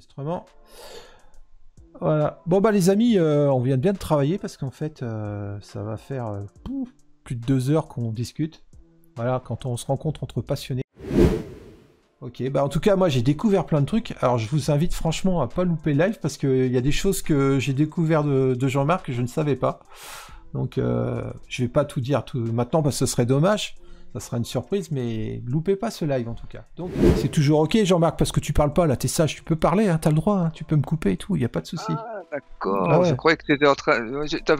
Enregistrement. Voilà. Bon bah les amis, on vient de bien de travailler parce qu'en fait ça va faire plus de 2 heures qu'on discute. Voilà, quand on se rencontre entre passionnés. Ok, bah en tout cas moi j'ai découvert plein de trucs. Alors je vous invite franchement à pas louper le live parce qu'il y a des choses que j'ai découvert de Jean-Marc que je ne savais pas. Donc je vais pas tout dire tout maintenant parce que ce serait dommage. Ça sera une surprise, mais loupez pas ce live en tout cas. Donc c'est toujours ok Jean-Marc parce que tu parles pas là, t'es sage, tu peux parler, hein, t'as le droit, hein, tu peux me couper et tout, y a pas de souci. Ah, d'accord, Ah ouais. je croyais que tu étais en train...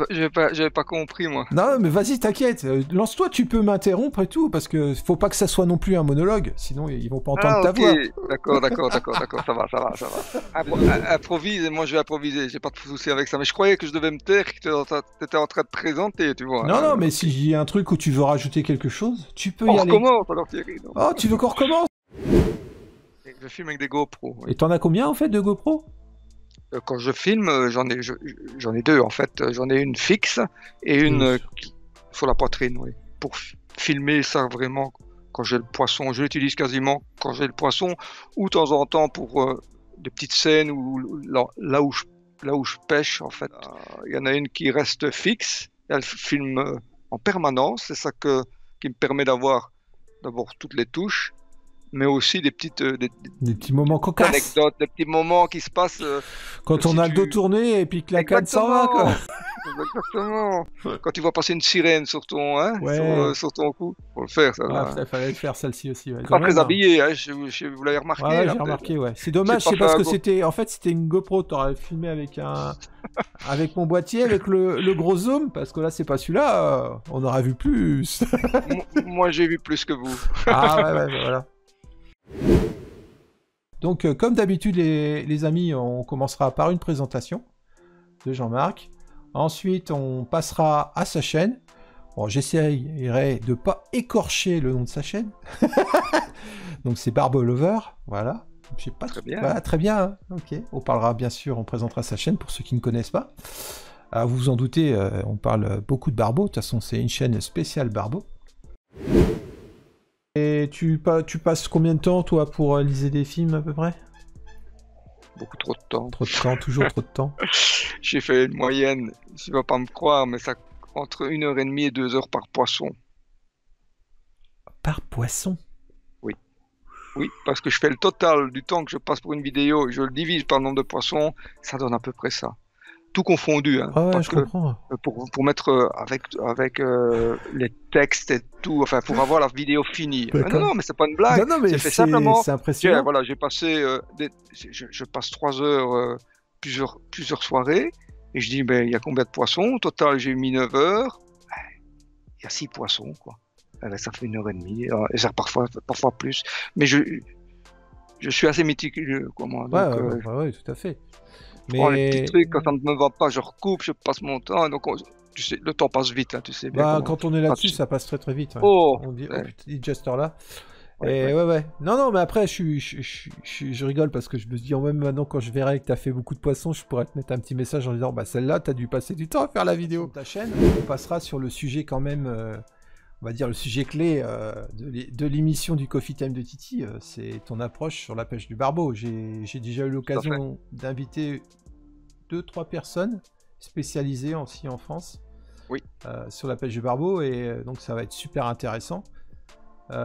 J'avais pas compris, moi. Non mais vas-y t'inquiète, lance-toi, tu peux m'interrompre et tout, parce que faut pas que ça soit non plus un monologue, sinon ils vont pas entendre Ah, ta ok, voix. d'accord, ça va. Improvise, et moi je vais improviser, j'ai pas de souci avec ça. Mais je croyais que je devais me taire, que tu étais en train de présenter, tu vois. Non non mais Ok. si j'ai un truc où tu veux rajouter quelque chose, tu peux On y aller. recommence alors, Thierry. Non. Oh tu veux qu'on recommence? Je filme avec des GoPro. Oui. Et t'en as combien en fait de GoPro? Quand je filme, j'en ai deux en fait. J'en ai une fixe et une sur la poitrine, oui. Pour filmer ça vraiment quand j'ai le poisson. Je l'utilise quasiment quand j'ai le poisson ou de temps en temps pour des petites scènes où là où je pêche en fait. Il y en a une qui reste fixe. Elle filme en permanence. C'est ça qui me permet d'avoir d'abord toutes les touches, mais aussi des petites Des petits moments cocasses. anecdotes, des petits moments qui se passent. Quand on a le dos tourné et puis que la canne s'en va quoi. Exactement. Quand tu vois passer une sirène sur ton, Ouais. sur ton cou, faut le faire ça. Ah, il fallait le faire celle-ci aussi. Ouais. Pas Quand très même, hein. habillé, hein, vous l'avez remarqué. Ouais, là, j'ai peut-être. remarqué, ouais. C'est dommage, J'ai pas c'est parce fait un que go- c'était, en fait, c'était une GoPro. T'aurais filmé avec avec mon boîtier, avec le gros zoom, parce que là, c'est pas celui-là. On aurait vu plus. Moi, j'ai vu plus que vous. Ah ouais, voilà. Donc, comme d'habitude, les amis, on commencera par une présentation de Jean-Marc. Ensuite, on passera à sa chaîne. Bon, j'essayerai de pas écorcher le nom de sa chaîne. Donc, c'est Barbolover, voilà. Je sais pas Très bien. Voilà, très bien. Hein. Ok. On parlera bien sûr, on présentera sa chaîne pour ceux qui ne connaissent pas. Alors, vous vous en doutez, on parle beaucoup de Barbeau. De toute façon, c'est une chaîne spéciale Barbeau. Et tu passes combien de temps, toi, pour réaliser des films à peu près? Beaucoup trop de temps. Trop de temps, toujours trop de temps. J'ai fait une moyenne, tu vas pas me croire, mais ça entre 1h30 et 2 heures par poisson. Par poisson? Oui, parce que je fais le total du temps que je passe pour une vidéo, je le divise par le nombre de poissons, ça donne à peu près ça. Tout confondu, hein. Ah ouais, Pas je que- comprends. pour mettre avec les textes et tout, enfin pour avoir la vidéo finie. D'accord. Non, mais c'est pas une blague. Non, mais C'est fait simplement. c'est impressionnant. Voilà, j'ai passé, je passe 3 heures, plusieurs soirées, et je dis, ben il y a combien de poissons? Au total, j'ai mis 9 heures. Il y a 6 poissons, quoi. Ça fait 1h30, et ça parfois plus. Mais je suis assez méticuleux, quoi, moi. Ouais, Donc, ouais, tout à fait. je prends les petits Mais trucs, quand ça ne me va pas, je recoupe, je passe mon temps. Donc, tu sais, le temps passe vite, hein, tu sais bien. bah, comment- quand on est là-dessus, ça passe très très vite. Ouais. Oh, On dit, oh ouais, putain, il cette heure-là. ouais, Et ouais. ouais. Non, mais après, je rigole parce que je me dis, même maintenant, quand je verrai que t'as fait beaucoup de poissons, je pourrais te mettre un petit message en disant, bah, celle-là, t'as dû passer du temps à faire la vidéo. Ta chaîne, on passera sur le sujet quand même, on va dire le sujet clé de l'émission du Coffee Time de Titi, c'est ton approche sur la pêche du barbeau. J'ai déjà eu l'occasion d'inviter 2-3 personnes spécialisées aussi en France Oui. sur la pêche du barbeau, et donc ça va être super intéressant.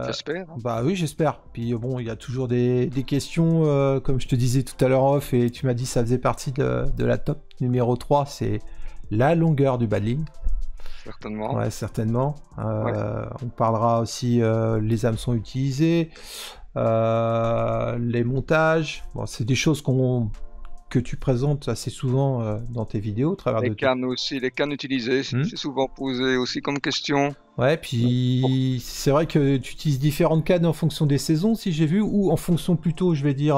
J'espère. Bah oui, j'espère. Puis bon, il y a toujours des questions, comme je te disais tout à l'heure en off, et tu m'as dit que ça faisait partie de la top numéro 3, c'est la longueur du badling. Certainement. Ouais, certainement. Ouais. On parlera aussi les hameçons utilisés, les montages. Bon, c'est des choses que tu présentes assez souvent dans tes vidéos, au travers Les de cannes aussi, les cannes utilisées, c'est souvent posé aussi comme question. Ouais, puis c'est vrai que tu utilises différentes cannes en fonction des saisons, si j'ai vu, ou en fonction plutôt, je vais dire,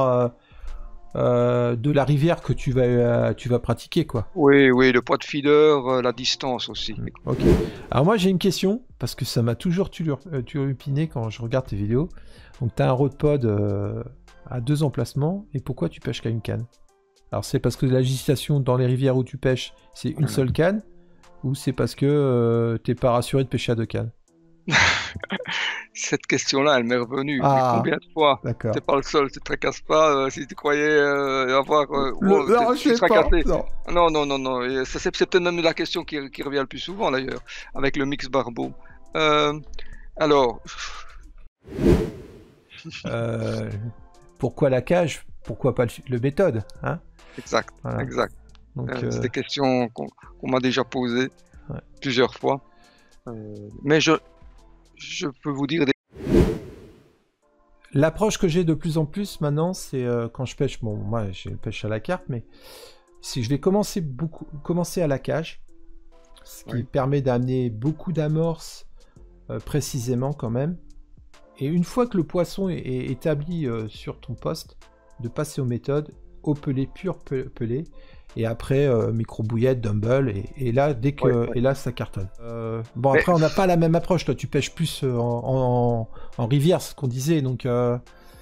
de la rivière que tu vas pratiquer, quoi. Oui, le poids de feeder, la distance aussi. Ok. Alors moi j'ai une question, parce que ça m'a toujours turlupiné quand je regarde tes vidéos. Donc tu as un rod pod à 2 emplacements, et pourquoi tu pêches qu'à une canne? Alors c'est parce que la législation dans les rivières où tu pêches, c'est une seule canne, ou c'est parce que t'es pas rassuré de pêcher à 2 cannes? cette question-là, elle m'est revenue. Mais Ah, combien de fois? d'accord. T'es pas le seul, tu te tracasses pas. Si tu croyais avoir... Non, je tu sais seras pas. cassé. Non. Non, non, non, non. Et ça, c'est peut-être même la question qui revient le plus souvent, d'ailleurs, avec le mix Barbeau. Alors, Euh, pourquoi la cage? Pourquoi pas le méthode, hein? exact, Voilà. exact. Donc, C'est des questions qu'on m'a déjà posées ouais. plusieurs fois. Mais je peux vous dire... L'approche que j'ai de plus en plus maintenant, c'est quand je pêche, bon, moi je pêche à la carpe, mais si je vais commencer à la cage, ce qui Oui. permet d'amener beaucoup d'amorces précisément quand même. Et une fois que le poisson est établi sur ton poste, de passer aux méthodes, au pelé pur pelé, et après micro-bouillette, dumble, et là, et là ça cartonne. Bon, après, on n'a pas la même approche, toi tu pêches plus en rivière, ce qu'on disait, donc...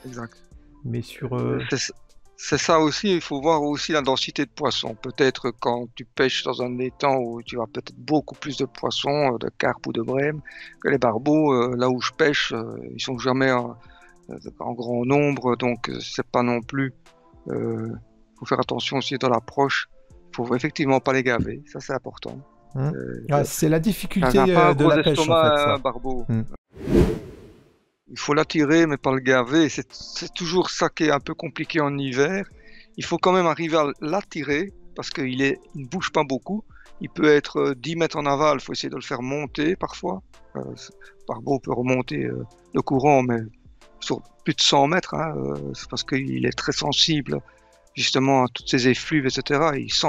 Exact. Mais sur... C'est ça aussi, il faut voir aussi la densité de poissons. Peut-être quand tu pêches dans un étang où tu as peut-être beaucoup plus de poissons, de carpe ou de brème, que les barbeaux, là où je pêche, ils sont jamais en grand nombre, donc c'est pas non plus... faut faire attention aussi dans l'approche. Il faut effectivement pas les gaver, ça c'est important. c'est la difficulté pas un de gros la pêche estomac, en fait, ça. barbeau. Il faut l'attirer, mais pas le gaver. C'est toujours ça qui est un peu compliqué en hiver. Il faut quand même arriver à l'attirer parce qu'il ne bouge pas beaucoup. Il peut être 10 mètres en aval, il faut essayer de le faire monter parfois. Barbeau peut remonter le courant, mais sur plus de 100 mètres, hein, c'est parce qu'il est très sensible justement à toutes ces effluves, etc. Il sent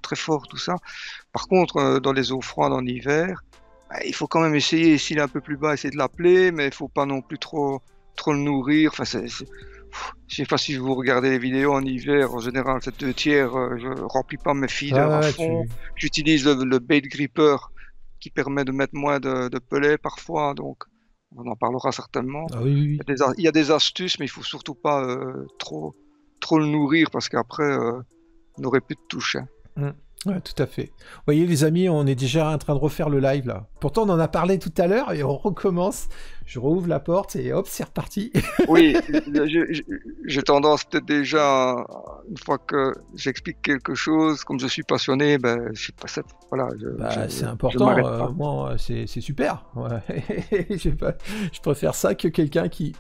très fort tout ça. Par contre, dans les eaux froides en hiver, il faut quand même essayer, s'il est un peu plus bas, essayer de l'appeler, mais il faut pas non plus trop le nourrir. Enfin, je sais pas si vous regardez les vidéos en hiver, en général, c'est 2 tiers, je remplis pas mes feeders à fond. J'utilise le bait gripper qui permet de mettre moins de pellets parfois, donc on en parlera certainement. Ah, oui. Il y a des astuces, mais il faut surtout pas trop le nourrir parce qu'après, on n'aurait plus de touche. Hein. Ouais, tout à fait. Vous voyez les amis, on est déjà en train de refaire le live là. Pourtant on en a parlé tout à l'heure et on recommence. Je rouvre la porte et hop, c'est reparti. Oui, j'ai tendance peut-être déjà, une fois que j'explique quelque chose, comme je suis passionné, ben, je sais pas, voilà. C'est important, moi c'est super. Ouais. je préfère ça que quelqu'un qui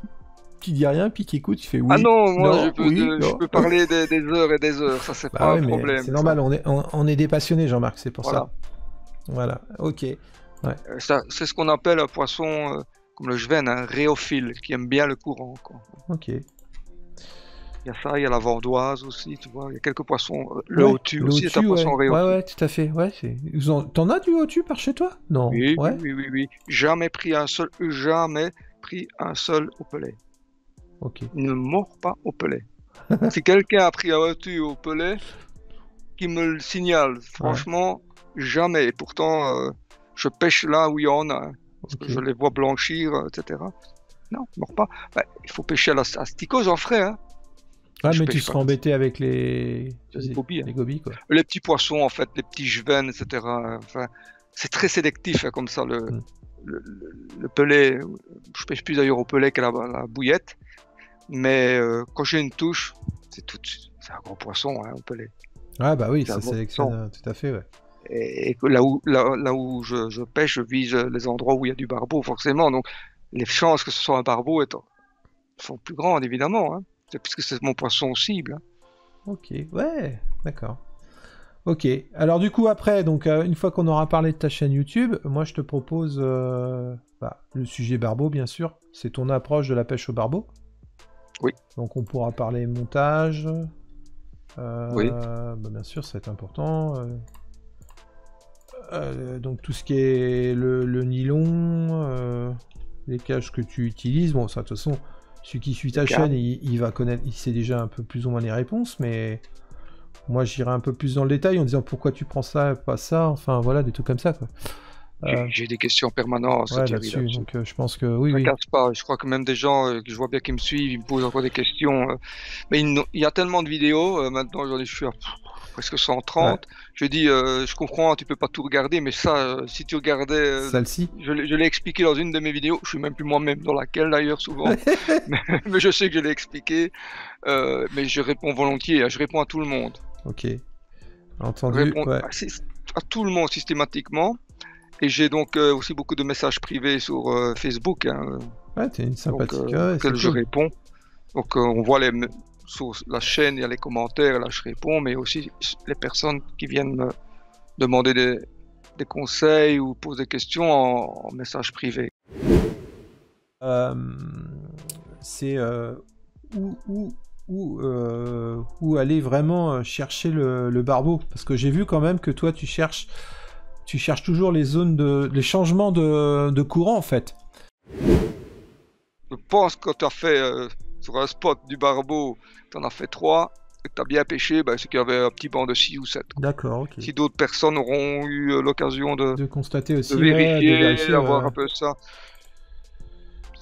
dit rien puis qui écoute, il fait oui. Ah non, moi non, je peux parler des heures et des heures, ça c'est pas un problème. C'est normal, on est des passionnés, Jean-Marc, c'est pour ça. Voilà, ok. Ouais. C'est ce qu'on appelle un poisson comme le Jven, un rhéophile, qui aime bien le courant. Quoi. Ok. Il y a ça, il y a la vandoise aussi, tu vois, il y a quelques poissons. Le hautu aussi est un poisson rhéophile. Ouais, tout à fait. Ouais, t'en as du hautu par chez toi? Non. Oui. Jamais pris un seul au pellet. Ok. Il ne mord pas au pellet. Si quelqu'un a pris un hautu au pellet, qu'il me le signale. Franchement, jamais. Et pourtant, je pêche là où il y en a. Parce que je les vois blanchir, etc. Non, il ne mord pas. Il faut pêcher à la sticose, j'en ferai. Hein. Ah, mais tu seras embêté avec les gobies. Les gobies, quoi. Les petits poissons, en fait, les petits jevens, etc. Enfin, c'est très sélectif, hein, comme ça, le pellet. Je pêche plus d'ailleurs au pellet qu'à la bouillette. Mais quand j'ai une touche, c'est un gros poisson, hein, au pellet. Ah bah oui, ça sélectionne tout à fait, ouais. Et là où je pêche, je vise les endroits où il y a du barbeau, forcément. Donc, les chances que ce soit un barbeau sont plus grandes, évidemment, hein, puisque c'est mon poisson cible. Hein. Ok, ouais, d'accord. Ok, alors du coup, après, donc une fois qu'on aura parlé de ta chaîne YouTube, moi je te propose le sujet barbeau, bien sûr. C'est ton approche de la pêche au barbeau. Oui. Donc on pourra parler montage. Oui. Bien sûr, ça va être important. Donc tout ce qui est le nylon, les cages que tu utilises, bon ça de toute façon, celui qui suit ta chaîne, il va connaître, il sait déjà un peu plus ou moins les réponses, mais moi j'irai un peu plus dans le détail en disant pourquoi tu prends ça, pas ça, enfin voilà, des trucs comme ça quoi. J'ai des questions permanentes, Ouais, Thierry, là-dessus, là-dessus. donc je pense que oui, Ne oui. casse pas. Je crois que même des gens que je vois bien qui me suivent, ils me posent encore des questions. Mais il y a tellement de vidéos. Maintenant, je suis à presque Ouais. 130. Je dis, je comprends, tu peux pas tout regarder, mais ça, si tu regardais, Celle-ci. je l'ai expliqué dans une de mes vidéos. Je suis même plus moi-même dans laquelle d'ailleurs souvent, mais je sais que je l'ai expliqué. Mais je réponds volontiers. Hein, je réponds à tout le monde. Ok. Je Entendu, réponds ouais. à tout le monde systématiquement. Et j'ai donc aussi beaucoup de messages privés sur Facebook. Hein, Ouais, t'es une donc sympathique, ouais, c'est auxquels je cool. réponds. Donc on voit sur la chaîne, il y a les commentaires, et là je réponds, mais aussi les personnes qui viennent me demander des conseils ou poser des questions en message privé. C'est où aller vraiment chercher le barbeau, parce que j'ai vu quand même que toi tu cherches toujours les zones les changements de courant en fait. Je pense que tu as fait sur un spot du barbeau, tu en as fait 3, et que tu as bien pêché, ben, c'est qu'il y avait un petit banc de 6 ou 7. D'accord, ok. Si d'autres personnes auront eu l'occasion De constater aussi, de ouais, de vérifier, vérifier. d'avoir un peu ça,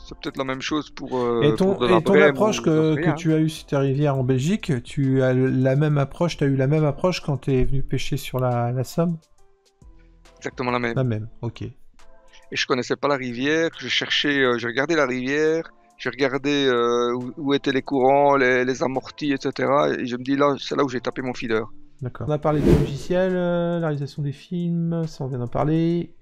c'est peut-être la même chose pour Et de la ton Brème approche ou j'en sais que rien. tu as eue sur ta rivière en Belgique, tu as la même approche, t'as eu la même approche quand tu es venu pêcher sur la Somme? Exactement la même. La même, ok. Et je connaissais pas la rivière, je cherchais, je regardais la rivière, je regardais où étaient les courants, les amortis, etc. Et je me dis là, c'est là où j'ai tapé mon feeder. D'accord. On a parlé du logiciel, la réalisation des films, ça on vient d'en parler.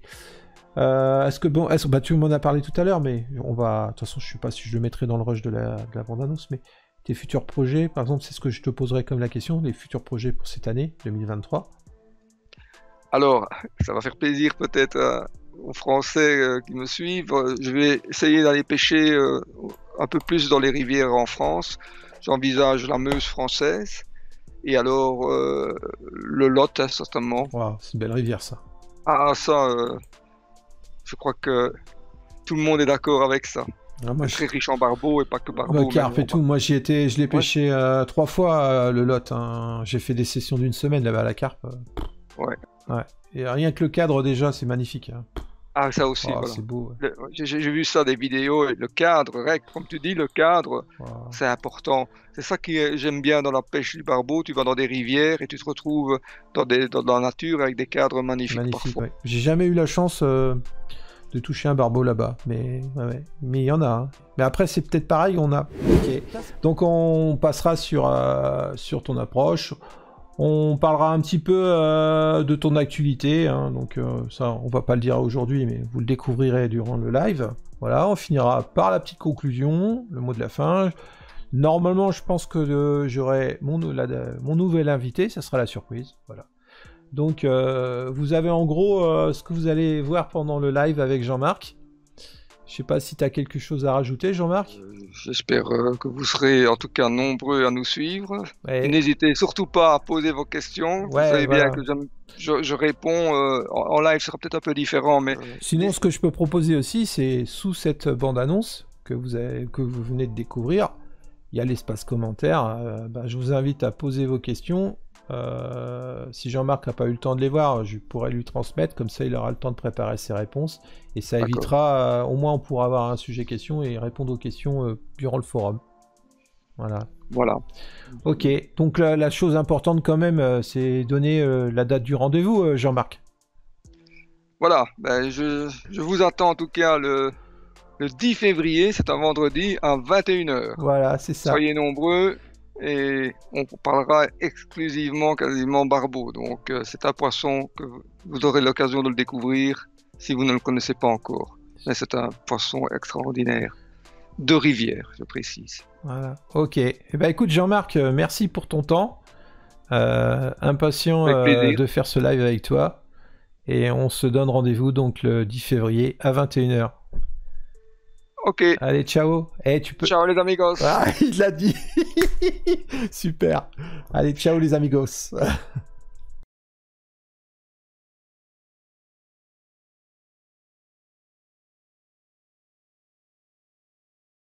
Est-ce que bah, tu m'en as parlé tout à l'heure, mais on va. De toute façon, je sais pas si je le mettrai dans le rush de la bande-annonce, mais tes futurs projets, par exemple, c'est ce que je te poserai comme la question, les futurs projets pour cette année 2023. Alors, ça va faire plaisir peut-être aux Français qui me suivent. Je vais essayer d'aller pêcher un peu plus dans les rivières en France. J'envisage la Meuse française. Et alors, le Lot, hein, certainement. Waouh, c'est une belle rivière ça. Ah, ça, je crois que tout le monde est d'accord avec ça. Ah, moi, Très riche en barbeaux et pas que barbeaux. carpe et tout. Moi, j'y étais, je l'ai pêché 3 fois le Lot. Hein. J'ai fait des sessions d'une semaine là-bas à la carpe. Ouais. Ouais. Et rien que le cadre déjà, c'est magnifique. Hein. Ah, ça aussi, Oh, voilà. c'est beau. Ouais. J'ai vu ça des vidéos, et le cadre, comme tu dis, le cadre, Wow. c'est important. C'est ça que j'aime bien dans la pêche du barbeau. Tu vas dans des rivières et tu te retrouves dans la nature avec des cadres magnifiques Magnifique, parfois. ouais. J'ai jamais eu la chance de toucher un barbeau là-bas, mais ouais. Mais il y en a. Hein. Mais après, c'est peut-être pareil, on a. Ok. Donc on passera sur ton approche. On parlera un petit peu de ton actualité, hein, donc ça, on va pas le dire aujourd'hui, mais vous le découvrirez durant le live. Voilà, on finira par la petite conclusion, le mot de la fin. Normalement, je pense que j'aurai mon nouvel invité, ça sera la surprise. Voilà. Donc, vous avez en gros ce que vous allez voir pendant le live avec Jean-Marc. Je sais pas si tu as quelque chose à rajouter, Jean-Marc. J'espère que vous serez en tout cas nombreux à nous suivre. Ouais. N'hésitez surtout pas à poser vos questions. Vous savez bien que je réponds en live, sera peut-être un peu différent, mais sinon, ce que je peux proposer aussi, c'est sous cette bande-annonce que vous venez de découvrir, il y a l'espace commentaire. Je vous invite à poser vos questions. Si Jean-Marc n'a pas eu le temps de les voir, je pourrais lui transmettre, comme ça il aura le temps de préparer ses réponses et ça évitera, au moins on pourra avoir un sujet question et répondre aux questions durant le forum. Voilà. Ok, donc la chose importante quand même, c'est donner la date du rendez-vous, Jean-Marc. Voilà, je vous attends en tout cas le 10 février, c'est un vendredi à 21h. Voilà, c'est ça. Soyez nombreux. Et on parlera exclusivement quasiment barbeau. Donc c'est un poisson que vous aurez l'occasion de le découvrir si vous ne le connaissez pas encore. Mais c'est un poisson extraordinaire. De rivière, je précise. Voilà, ok. Eh ben, écoute Jean-Marc, merci pour ton temps. Impatient de faire ce live avec toi. Et on se donne rendez-vous donc le 10 février à 21h. Ok. Allez, ciao. Tu peux... Ciao les amigos. Ah, il l'a dit. Super. Allez, ciao les amigos.